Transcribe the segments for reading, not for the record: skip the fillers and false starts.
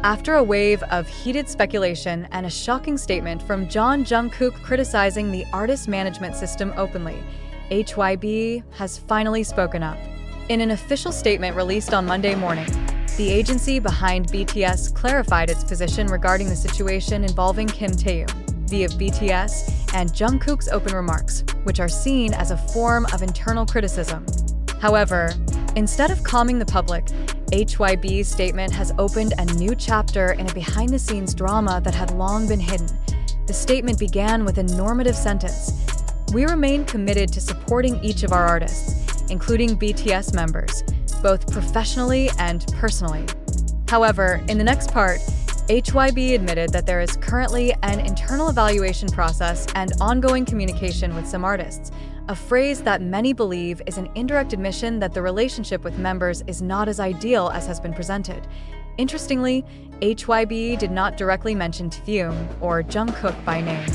After a wave of heated speculation and a shocking statement from Jungkook criticizing the artist management system openly, HYBE has finally spoken up. In an official statement released on Monday morning, the agency behind BTS clarified its position regarding the situation involving Taehyung, via BTS, and Jungkook's open remarks, which are seen as a form of internal criticism. However, instead of calming the public, HYBE's statement has opened a new chapter in a behind-the-scenes drama that had long been hidden. The statement began with a normative sentence: "We remain committed to supporting each of our artists, including BTS members, both professionally and personally." However, in the next part, HYBE admitted that there is currently an internal evaluation process and ongoing communication with some artists, a phrase that many believe is an indirect admission that the relationship with members is not as ideal as has been presented. Interestingly, HYBE did not directly mention Taehyung or Jungkook by name,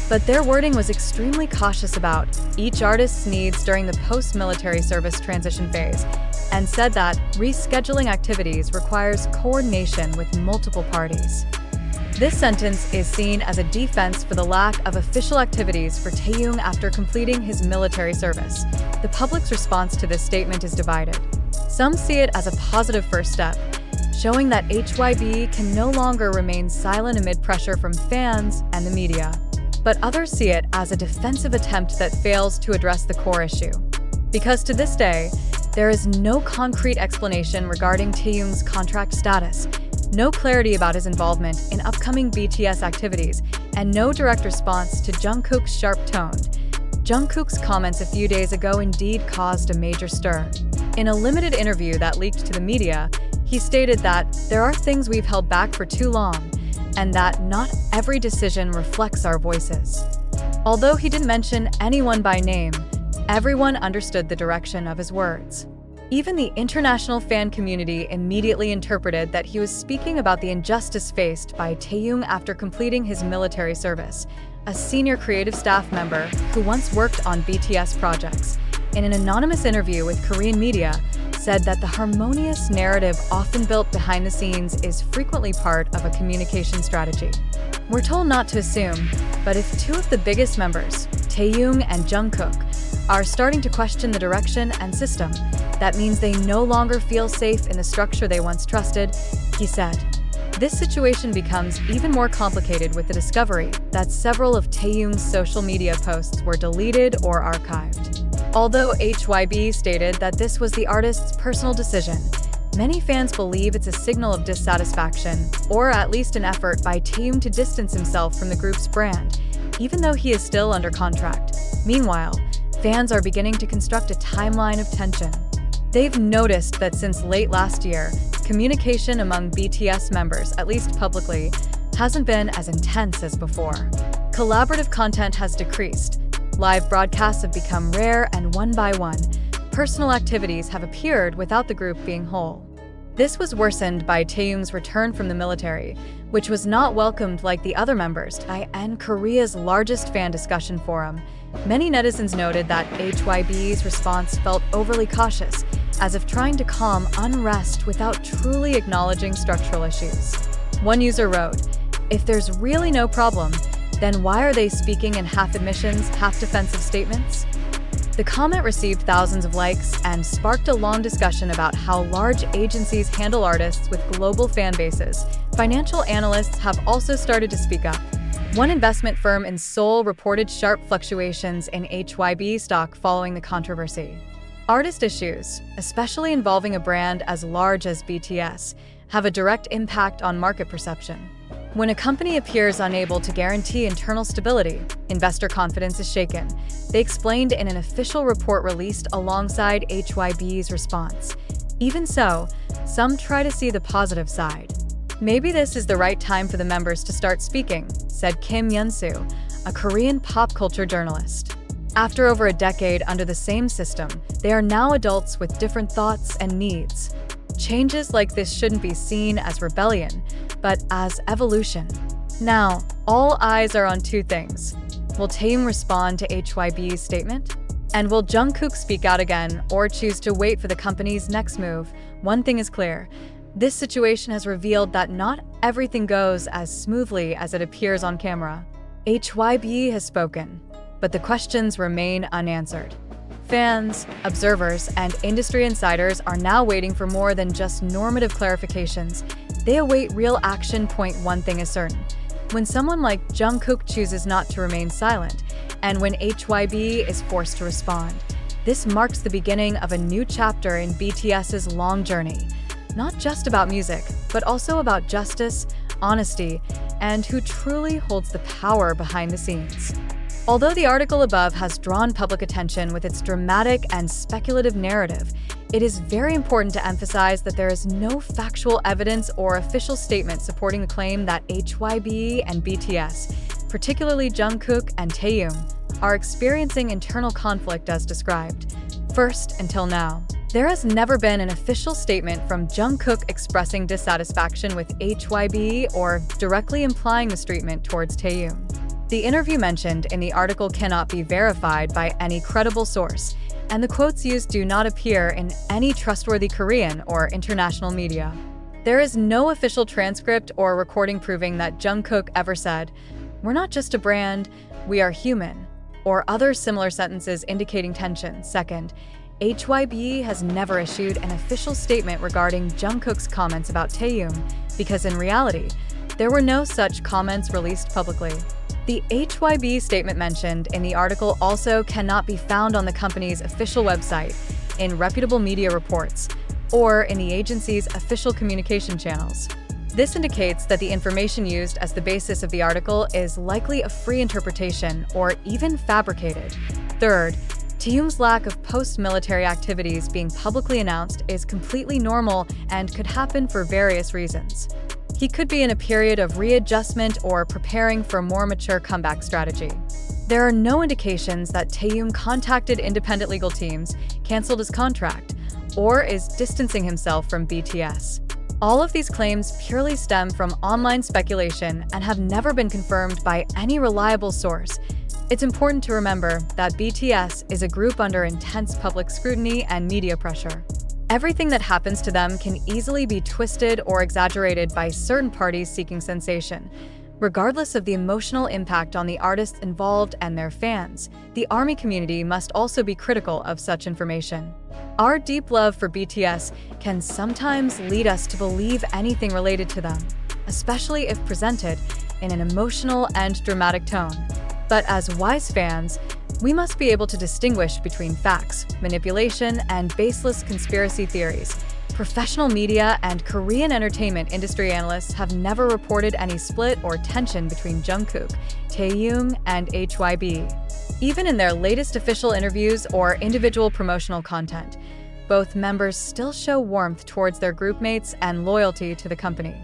but their wording was extremely cautious about each artist's needs during the post-military service transition phase, and said that rescheduling activities requires coordination with multiple parties. This sentence is seen as a defense for the lack of official activities for Taehyung after completing his military service. The public's response to this statement is divided. Some see it as a positive first step, showing that HYBE can no longer remain silent amid pressure from fans and the media. But others see it as a defensive attempt that fails to address the core issue. Because to this day, there is no concrete explanation regarding Taehyung's contract status, no clarity about his involvement in upcoming BTS activities, and no direct response to Jungkook's sharp tone. Jungkook's comments a few days ago indeed caused a major stir. In a limited interview that leaked to the media, he stated that there are things we've held back for too long, and that not every decision reflects our voices. Although he didn't mention anyone by name, everyone understood the direction of his words. Even the international fan community immediately interpreted that he was speaking about the injustice faced by Taehyung after completing his military service, a senior creative staff member who once worked on BTS projects. In an anonymous interview with Korean media, said that the harmonious narrative often built behind the scenes is frequently part of a communication strategy. We're told not to assume, but if two of the biggest members, Taehyung and Jungkook, are starting to question the direction and system, that means they no longer feel safe in the structure they once trusted, he said. This situation becomes even more complicated with the discovery that several of Taehyung's social media posts were deleted or archived. Although HYBE stated that this was the artist's personal decision, many fans believe it's a signal of dissatisfaction, or at least an effort by Taehyung to distance himself from the group's brand, even though he is still under contract. Meanwhile, fans are beginning to construct a timeline of tension. They've noticed that since late last year, communication among BTS members, at least publicly, hasn't been as intense as before. Collaborative content has decreased, live broadcasts have become rare, and one by one, personal activities have appeared without the group being whole. This was worsened by Taehyung's return from the military, which was not welcomed like the other members, and Korea's largest fan discussion forum. Many netizens noted that HYBE's response felt overly cautious, as if trying to calm unrest without truly acknowledging structural issues. One user wrote, "If there's really no problem, then why are they speaking in half admissions, half defensive statements?" The comment received thousands of likes and sparked a long discussion about how large agencies handle artists with global fan bases. Financial analysts have also started to speak up. One investment firm in Seoul reported sharp fluctuations in HYBE stock following the controversy. Artist issues, especially involving a brand as large as BTS, have a direct impact on market perception. When a company appears unable to guarantee internal stability, investor confidence is shaken, they explained in an official report released alongside HYBE's response. Even so, some try to see the positive side. "Maybe this is the right time for the members to start speaking," said Kim Yeon-soo, a Korean pop culture journalist. After over a decade under the same system, they are now adults with different thoughts and needs. Changes like this shouldn't be seen as rebellion, but as evolution. Now, all eyes are on two things. Will Taehyung respond to HYBE's statement? And will Jungkook speak out again or choose to wait for the company's next move? One thing is clear. This situation has revealed that not everything goes as smoothly as it appears on camera. HYBE has spoken, but the questions remain unanswered. Fans, observers, and industry insiders are now waiting for more than just normative clarifications. They await real action. One thing is certain: when someone like Jungkook chooses not to remain silent, and when HYBE is forced to respond, this marks the beginning of a new chapter in BTS's long journey. Not just about music, but also about justice, honesty, and who truly holds the power behind the scenes. Although the article above has drawn public attention with its dramatic and speculative narrative, it is very important to emphasize that there is no factual evidence or official statement supporting the claim that HYBE and BTS, particularly Jungkook and Taehyung, are experiencing internal conflict as described. First, until now, there has never been an official statement from Jungkook expressing dissatisfaction with HYBE or directly implying mistreatment towards Taehyung. The interview mentioned in the article cannot be verified by any credible source, and the quotes used do not appear in any trustworthy Korean or international media. There is no official transcript or recording proving that Jungkook ever said, "We're not just a brand, we are human," or other similar sentences indicating tension. Second, HYBE has never issued an official statement regarding Jungkook's comments about Taehyung because in reality, there were no such comments released publicly. The HYBE statement mentioned in the article also cannot be found on the company's official website, in reputable media reports, or in the agency's official communication channels. This indicates that the information used as the basis of the article is likely a free interpretation or even fabricated. Third, Taehyung's lack of post-military activities being publicly announced is completely normal and could happen for various reasons. He could be in a period of readjustment or preparing for a more mature comeback strategy. There are no indications that Taehyung contacted independent legal teams, canceled his contract, or is distancing himself from BTS. All of these claims purely stem from online speculation and have never been confirmed by any reliable source. It's important to remember that BTS is a group under intense public scrutiny and media pressure. Everything that happens to them can easily be twisted or exaggerated by certain parties seeking sensation. Regardless of the emotional impact on the artists involved and their fans, the ARMY community must also be critical of such information. Our deep love for BTS can sometimes lead us to believe anything related to them, especially if presented in an emotional and dramatic tone. But as wise fans, we must be able to distinguish between facts, manipulation, and baseless conspiracy theories. Professional media and Korean entertainment industry analysts have never reported any split or tension between Jungkook, Taehyung, and HYBE. Even in their latest official interviews or individual promotional content, both members still show warmth towards their groupmates and loyalty to the company.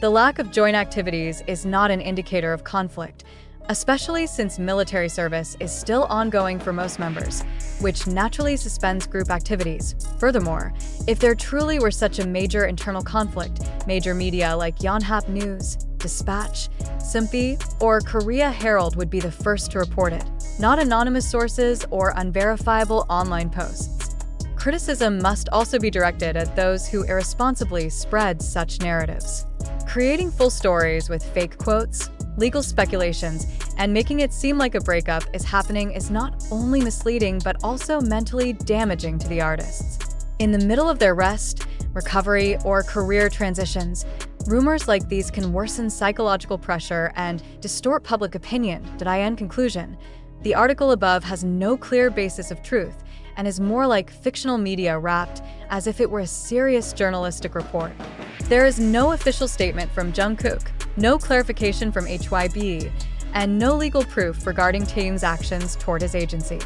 The lack of joint activities is not an indicator of conflict, especially since military service is still ongoing for most members, which naturally suspends group activities. Furthermore, if there truly were such a major internal conflict, major media like Yonhap News, Dispatch, Simpy, or Korea Herald would be the first to report it, not anonymous sources or unverifiable online posts. Criticism must also be directed at those who irresponsibly spread such narratives. Creating full stories with fake quotes, legal speculations, and making it seem like a breakup is happening is not only misleading but also mentally damaging to the artists. In the middle of their rest, recovery, or career transitions, rumors like these can worsen psychological pressure and distort public opinion. In conclusion, the article above has no clear basis of truth and is more like fictional media wrapped as if it were a serious journalistic report. There is no official statement from Jungkook, no clarification from HYBE, and no legal proof regarding Taehyung's actions toward his agency.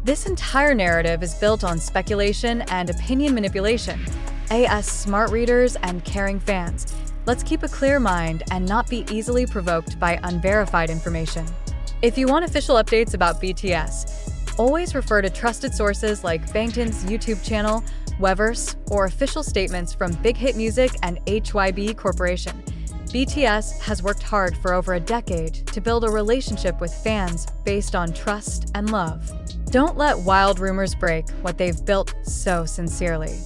This entire narrative is built on speculation and opinion manipulation. As smart readers and caring fans, let's keep a clear mind and not be easily provoked by unverified information. If you want official updates about BTS, always refer to trusted sources like Bangtan's YouTube channel, Weverse, or official statements from Big Hit Music and HYBE Corporation. BTS has worked hard for over a decade to build a relationship with fans based on trust and love. Don't let wild rumors break what they've built so sincerely.